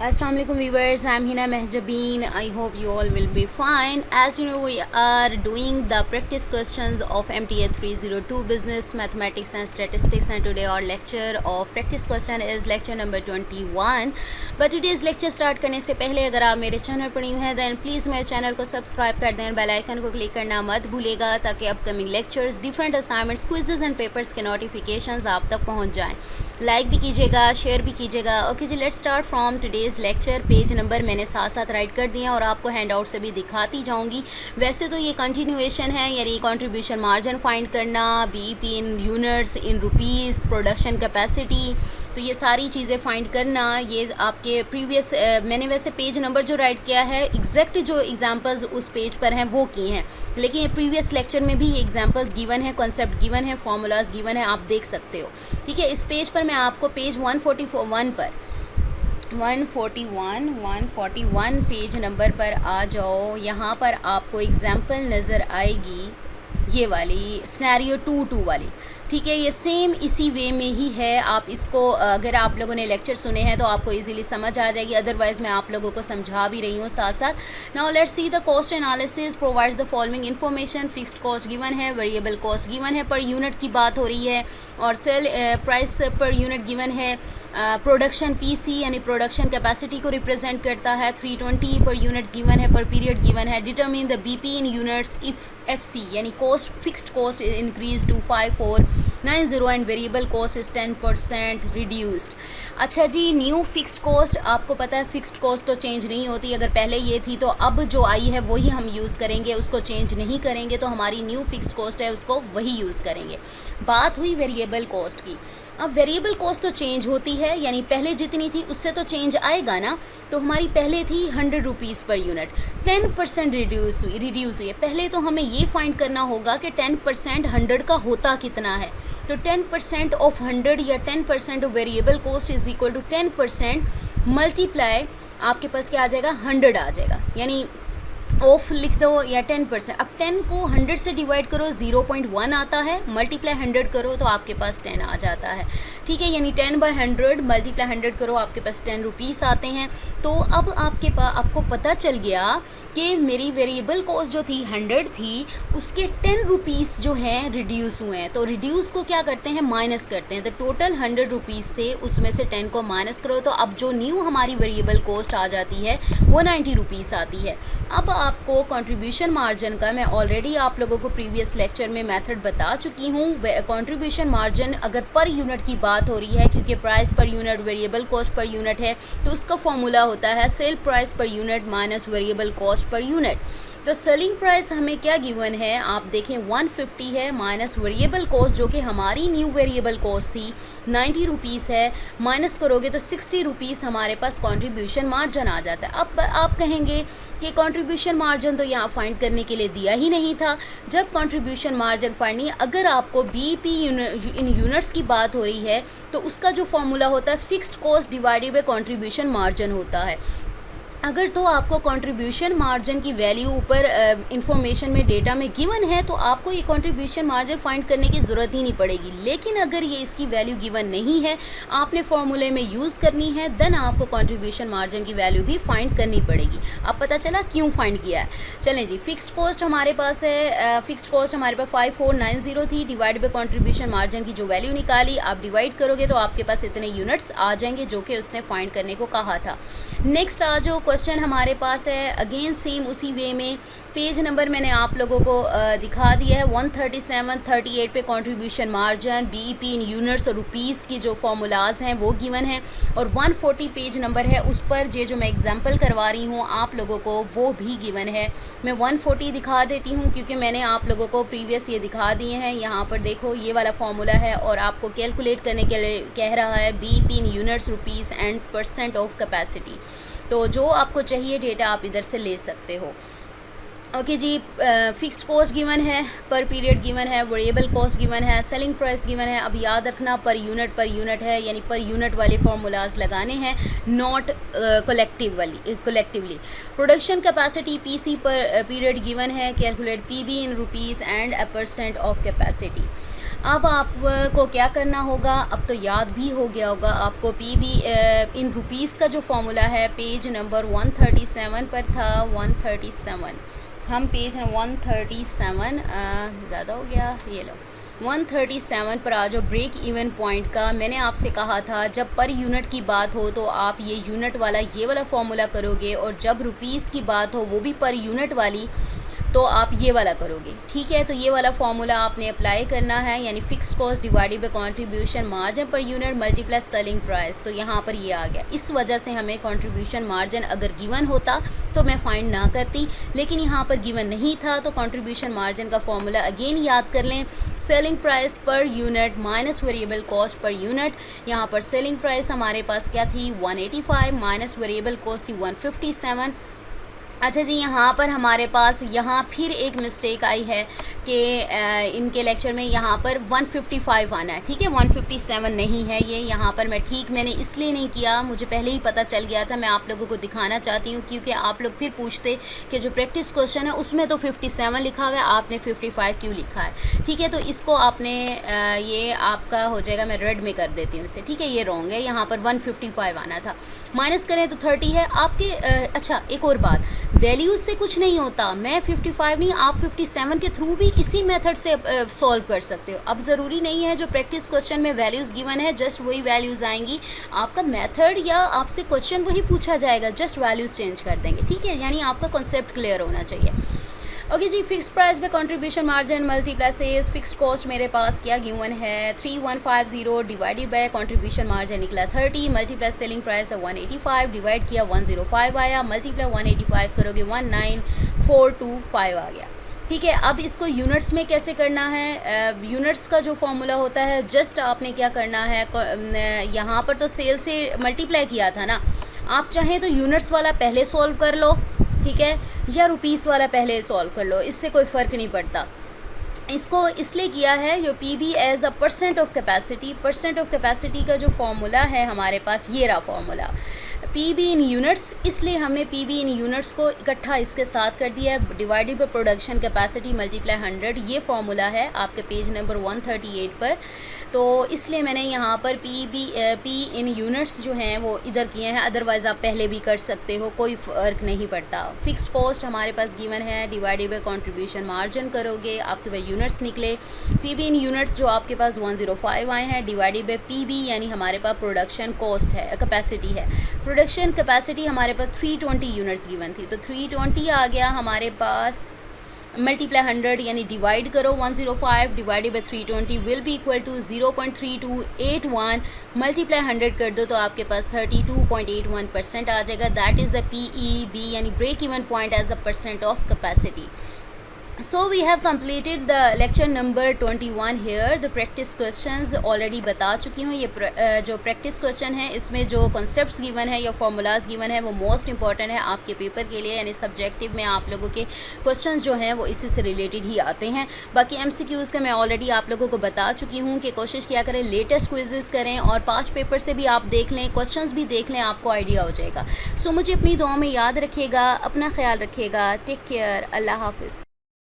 Assalamu alaikum viewers, I'm Hina Mehjabeen. I hope you all will be fine. As you know, we are doing the practice questions of MTA 302 Business, Mathematics and Statistics, and today our lecture of practice question is lecture number 21. But today's lecture start करने से पहले अगर आप मेरे channel पर new हैं then please मेरे channel को सब्सक्राइब कर दें, बेल आइकन को क्लिक करना मत भूलिएगा ताकि upcoming lectures, different assignments, quizzes and papers के नोटिफिकेशंस आप तक पहुंच जाएं. लाइक भी कीजिएगा, शेयर भी कीजिएगा. ओके जी, let's start from today's lecture. Page number मैंने साथ साथ राइट कर दिए और आपको हैंड आउट से भी दिखाती जाऊंगी. वैसे तो ये कंटिन्यूएशन है, यानी कंट्रीब्यूशन मार्जिन फाइंड करना, BEP in units, in rupees, production capacity, तो ये सारी चीज़ें फाइंड करना ये आपके प्रीवियस मैंने वैसे पेज नंबर जो राइट किया है एग्जैक्ट जो एग्जांपल्स उस पेज पर हैं वो किए हैं, लेकिन ये प्रीवियस लेक्चर में भी ये एग्जांपल्स गिवन है, कॉन्सेप्ट गिवन है, फार्मूलाज गिवन है, आप देख सकते हो. ठीक है, इस पेज पर मैं आपको पेज 141 पर 141 पेज नंबर पर आ जाओ. यहाँ पर आपको एग्जाम्पल नज़र आएगी ये वाली सिनेरियो 2 वाली. ठीक है, ये सेम इसी वे में ही है. आप इसको अगर आप लोगों ने लेक्चर सुने हैं तो आपको इजीली समझ आ जाएगी, अदरवाइज़ मैं आप लोगों को समझा भी रही हूँ साथ साथ. Now let's see the cost analysis provides the following information. Fixed cost given है, वेरिएबल कॉस्ट गिवन है, पर यूनिट की बात हो रही है, और sale price per unit given है. प्रोडक्शन पीसी यानी प्रोडक्शन कैपेसिटी को रिप्रेजेंट करता है. 320 पर यूनिट्स गिवन है, पर पीरियड गिवन है. Determine the BP in units if FC यानी cost fixed cost increase to 5490 and variable cost is 10% reduced. अच्छा जी, new fixed cost, आपको पता है फिक्स्ड कॉस्ट तो चेंज नहीं होती. अगर पहले ये थी तो अब जो आई है वही हम यूज़ करेंगे, उसको चेंज नहीं करेंगे. तो हमारी न्यू फिक्स्ड कॉस्ट है उसको वही यूज़ करेंगे. बात हुई वेरिएबल कॉस्ट की. अब वेरिएबल कॉस्ट तो चेंज होती है, यानी पहले जितनी थी उससे तो चेंज आएगा ना. तो हमारी पहले थी 100 रुपीज़ पर यूनिट, 10% रिड्यूस हुई. पहले तो हमें ये फाइंड करना होगा कि 10% 100 का होता कितना है. तो 10% ऑफ 100 या 10% of variable cost is equal to 10% multiply आपके पास क्या आ जाएगा, 100 आ जाएगा. यानी ऑफ लिख दो या 10%. अब 10 को 100 से डिवाइड करो 0.1 आता है, मल्टीप्लाई 100 करो तो आपके पास 10 आ जाता है. ठीक है, यानी 10/100 मल्टीप्लाई 100 करो, आपके पास 10 रुपीज़ आते हैं. तो अब आपको पता चल गया कि मेरी वेरिएबल कॉस्ट जो थी 100 थी, उसके 10 रुपीज़ जो हैं रिड्यूस हुए हैं. तो रिड्यूस को क्या करते हैं, माइनस करते हैं. तो टोटल 100 रुपीज़ थे, उसमें से 10 को माइनस करो तो अब जो न्यू हमारी वेरिएबल कॉस्ट आ जाती है वो 90 रुपीज़ आती है. अब आपको कंट्रीब्यूशन मार्जिन का मैं ऑलरेडी आप लोगों को प्रीवियस लेक्चर में मेथड बता चुकी हूँ. कंट्रीब्यूशन मार्जिन अगर पर यूनिट की बात हो रही है, क्योंकि price per unit variable cost per unit है, तो उसका फॉर्मूला होता है cell price per unit minus variable cost per unit. तो सेलिंग प्राइस हमें क्या गिवन है, आप देखें 150 है, माइनस वेरिएबल कॉस्ट जो कि हमारी न्यू वेरिएबल कॉस्ट थी 90 रुपीज़ है, माइनस करोगे तो 60 रुपीज़ हमारे पास कंट्रीब्यूशन मार्जिन आ जाता है. अब आप कहेंगे कि कंट्रीब्यूशन मार्जिन तो यहाँ फाइंड करने के लिए दिया ही नहीं था. जब कंट्रीब्यूशन मार्जिन फाइंड नहीं, अगर आपको बीपी इन यूनिट्स की बात हो रही है तो उसका जो फॉर्मूला होता है fixed cost divided by contribution margin होता है. अगर तो आपको कंट्रीब्यूशन मार्जिन की वैल्यू ऊपर इंफॉर्मेशन में डेटा में गिवन है तो आपको ये कंट्रीब्यूशन मार्जिन फाइंड करने की ज़रूरत ही नहीं पड़ेगी. लेकिन अगर ये इसकी वैल्यू गिवन नहीं है, आपने फॉर्मूले में यूज़ करनी है, देन आपको कंट्रीब्यूशन मार्जिन की वैल्यू भी फाइंड करनी पड़ेगी. अब पता चला क्यों फाइंड किया है. चलें जी, फिक्स्ड कॉस्ट हमारे पास है. फिक्स्ड कॉस्ट हमारे पास 5490 थी, डिवाइड बाई कंट्रीब्यूशन मार्जिन की जो वैल्यू निकाली, आप डिवाइड करोगे तो आपके पास इतने यूनिट्स आ जाएंगे जो कि उसने फाइंड करने को कहा था. नेक्स्ट आ जो क्वेश्चन हमारे पास है, अगेन सेम उसी वे में. पेज नंबर मैंने आप लोगों को दिखा दिया है. 137-38 पे कंट्रीब्यूशन मार्जिन, बीईपी इन यूनिट्स और रुपीज़ की जो फार्मूलाज हैं वो गिवन है. और 140 पेज नंबर है, उस पर ये जो मैं एग्जांपल करवा रही हूँ आप लोगों को वो भी गिवन है. मैं 140 दिखा देती हूँ क्योंकि मैंने आप लोगों को प्रीवियस ये दिखा दिए हैं. यहाँ पर देखो ये वाला फार्मूला है और आपको कैलकुलेट करने के लिए कह रहा है BEP in units, rupees and % of capacity. तो जो आपको चाहिए डेटा आप इधर से ले सकते हो. ओके जी, फिक्स्ड कॉस्ट गिवन है, पर पीरियड गिवन है, वेरिएबल कॉस्ट गिवन है, सेलिंग प्राइस गिवन है. अब याद रखना पर यूनिट है, यानी पर यूनिट वाले फार्मूलाज लगाने हैं, not collectively. Production capacity PC पर पीरियड गिवन है, calculate PB in rupees and % of capacity. अब आपको क्या करना होगा, अब तो याद भी हो गया होगा आपको पीबी इन रुपीज़ का जो फॉर्मूला है पेज नंबर 137 पर था। 137 हम पेज 137 ज़्यादा हो गया, ये लो 137 पर आ जाओ। ब्रेक इवन पॉइंट का मैंने आपसे कहा था जब पर यूनिट की बात हो तो आप ये यूनिट वाला ये वाला फॉर्मूला करोगे, और जब रुपीज़ की बात हो वो भी पर यूनिट वाली, तो आप ये वाला करोगे। ठीक है, तो ये वाला फॉर्मूला आपने अप्लाई करना है, यानी fixed cost divided by contribution margin per unit multiply selling price. तो यहाँ पर ये आ गया। इस वजह से हमें कंट्रीब्यूशन मार्जिन अगर गिवन होता तो मैं फाइंड ना करती, लेकिन यहाँ पर गिवन नहीं था, तो कंट्रीब्यूशन मार्जिन का फॉर्मूला अगेन याद कर लें। Selling price per unit minus variable cost per unit. यहाँ पर सेलिंग प्राइस हमारे पास क्या थी 185, माइनस वेरिएबल कॉस्ट थी 157। अच्छा जी, यहाँ पर हमारे पास यहाँ फिर एक मिस्टेक आई है कि इनके लेक्चर में यहाँ पर 155 आना है। ठीक है, 157 नहीं है ये। यहाँ पर मैंने इसलिए नहीं किया, मुझे पहले ही पता चल गया था। मैं आप लोगों को दिखाना चाहती हूँ क्योंकि आप लोग फिर पूछते कि जो प्रैक्टिस क्वेश्चन है उसमें तो 57 लिखा हुआ है, आपने 55 क्यों लिखा है। ठीक है, तो इसको आपने ये आपका हो जाएगा, मैं रेड में कर देती हूँ इसे। ठीक है, ये रॉन्ग है, यहाँ पर 155 आना था। माइनस करें तो 30 है आपके। अच्छा, एक और बात, वैल्यूज़ से कुछ नहीं होता। मैं 55 नहीं, आप 57 के थ्रू भी इसी मेथड से सॉल्व कर सकते हो। अब ज़रूरी नहीं है जो प्रैक्टिस क्वेश्चन में वैल्यूज़ गिवन है जस्ट वही वैल्यूज़ आएंगी। आपका मेथड या आपसे क्वेश्चन वही पूछा जाएगा, जस्ट वैल्यूज़ चेंज कर देंगे। ठीक है, यानी आपका कॉन्सेप्ट क्लियर होना चाहिए। ओके जी, फिक्स प्राइस पे contribution margin multiply sales. Fix cost मेरे पास क्या गिवन है 3150 डिवाइडेड बाय कंट्रीब्यूशन मार्जिन निकला 30, मल्टीप्लाई सेलिंग प्राइस है 185, डिवाइड किया 105 आया, मल्टीप्लाई 185 करोगे 19425 आ गया। ठीक है, अब इसको यूनिट्स में कैसे करना है। यूनिट्स का जो फॉर्मूला होता है, जस्ट आपने क्या करना है, यहाँ पर तो सेल से मल्टीप्लाई किया था ना, आप चाहें तो यूनिट्स वाला पहले सॉल्व कर लो, ठीक है, या रुपीस वाला पहले सॉल्व कर लो, इससे कोई फ़र्क नहीं पड़ता। इसको इसलिए किया है जो PB as a percent of capacity का जो फॉर्मूला है हमारे पास, ये रहा फॉर्मूला पीबी इन यूनिट्स, इसलिए हमने पीबी इन यूनिट्स को इकट्ठा इसके साथ कर दिया है। Divided by production capacity multiply 100, ये फॉर्मूला है आपके पेज नंबर 138 पर। तो इसलिए मैंने यहाँ पर पी इन यूनिट्स जो हैं वो इधर किए हैं, अदरवाइज़ आप पहले भी कर सकते हो, कोई फ़र्क नहीं पड़ता। फिक्स्ड कॉस्ट हमारे पास गिवन है, डिवाइडेड बाय कंट्रीब्यूशन मार्जिन करोगे, आपके पास यूनिट्स निकले। पीबी इन यूनिट्स जो आपके पास 105 आए हैं, डिवाइडेड बाय पीबी यानी हमारे पास प्रोडक्शन कॉस्ट है, कैपेसिटी है। प्रोडक्शन कैपेसिटी हमारे पास 320 यूनिट्स गिवन थी, तो 320 आ गया हमारे पास, मल्टीप्लाई 100 यानी डिवाइड करो 105 divided by 320 will be equal to 0.3281, multiply 100 कर दो तो आपके पास 32.81% आ जाएगा। दैट इज़ द PEB यानी break even point as a percent of capacity. So we have completed the lecture number 21 here. The practice questions already बता चुकी हूँ। ये जो practice question है इसमें जो concepts given है या formulas given है वो most important है आपके पेपर के लिए, यानी subjective में आप लोगों के questions जो हैं वो इसी से related ही आते हैं। बाकी MCQs का मैं already आप लोगों को बता चुकी हूँ कि कोशिश किया करें latest quizzes करें और past पेपर से भी आप देख लें, questions भी देख लें, आपको आइडिया हो जाएगा। सो मुझे अपनी दुआ में याद रखिएगा, अपना ख्याल रखिएगा। टेक केयर, अल्लाह हाफिज़।